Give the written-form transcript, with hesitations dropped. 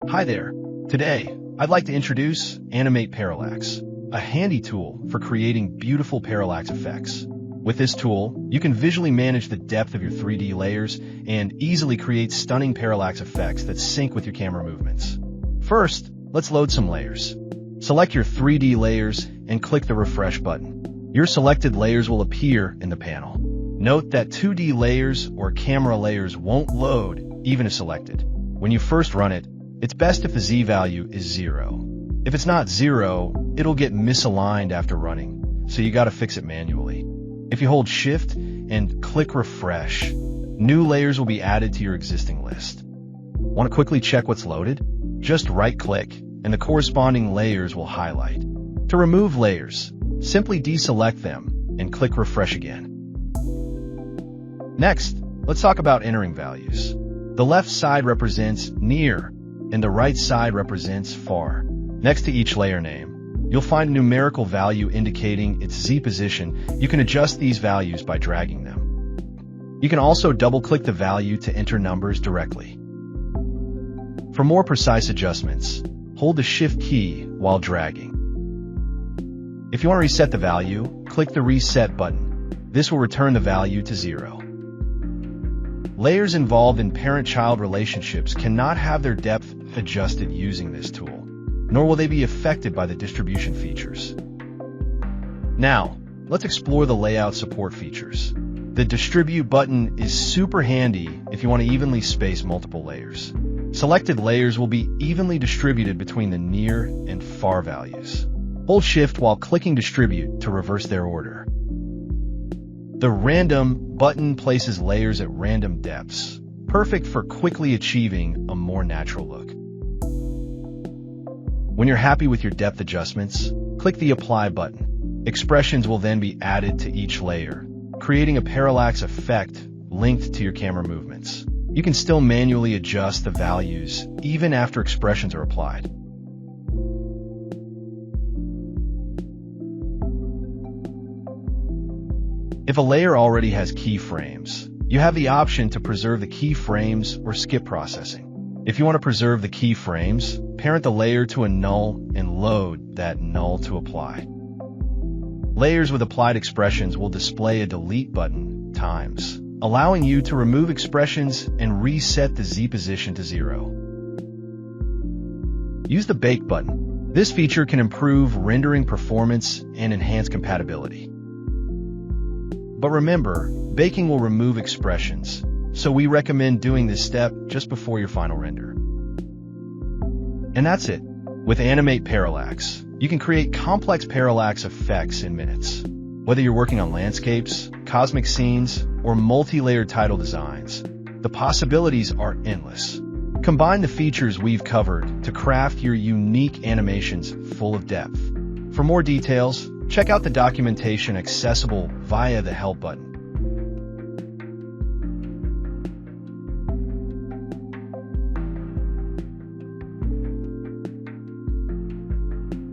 Hi there. Today, I'd like to introduce AnimateParallax, a handy tool for creating beautiful parallax effects. With this tool, you can visually manage the depth of your 3D layers and easily create stunning parallax effects that sync with your camera movements. First, let's load some layers. Select your 3D layers and click the refresh button. Your selected layers will appear in the panel. Note that 2D layers or camera layers won't load even if selected. When you first run it, it's best if the Z value is 0. If it's not 0, it'll get misaligned after running, so you gotta fix it manually. If you hold Shift and click Refresh, new layers will be added to your existing list. Want to quickly check what's loaded? Just right-click, and the corresponding layers will highlight. To remove layers, simply deselect them and click Refresh again. Next, let's talk about entering values. The left side represents near, and the right side represents far. Next to each layer name, you'll find a numerical value indicating its Z position. You can adjust these values by dragging them. You can also double-click the value to enter numbers directly. For more precise adjustments, hold the Shift key while dragging. If you want to reset the value, click the Reset button. This will return the value to 0. Layers involved in parent-child relationships cannot have their depth adjusted using this tool, nor will they be affected by the distribution features. Now, let's explore the layout support features. The Distribute button is super handy if you want to evenly space multiple layers. Selected layers will be evenly distributed between the near and far values. Hold Shift while clicking Distribute to reverse their order. The Random button places layers at random depths, perfect for quickly achieving a more natural look. When you're happy with your depth adjustments, click the Apply button. Expressions will then be added to each layer, creating a parallax effect linked to your camera movements. You can still manually adjust the values even after expressions are applied. If a layer already has keyframes, you have the option to preserve the keyframes or skip processing. If you want to preserve the keyframes, parent the layer to a null and load that null to apply. Layers with applied expressions will display a delete button times, allowing you to remove expressions and reset the Z position to 0. Use the Bake button. This feature can improve rendering performance and enhance compatibility. But remember, baking will remove expressions, so we recommend doing this step just before your final render. And that's it. With AnimateParallax, you can create complex parallax effects in minutes. Whether you're working on landscapes, cosmic scenes, or multi-layered title designs, the possibilities are endless. Combine the features we've covered to craft your unique animations full of depth. For more details, check out the documentation accessible via the Help button.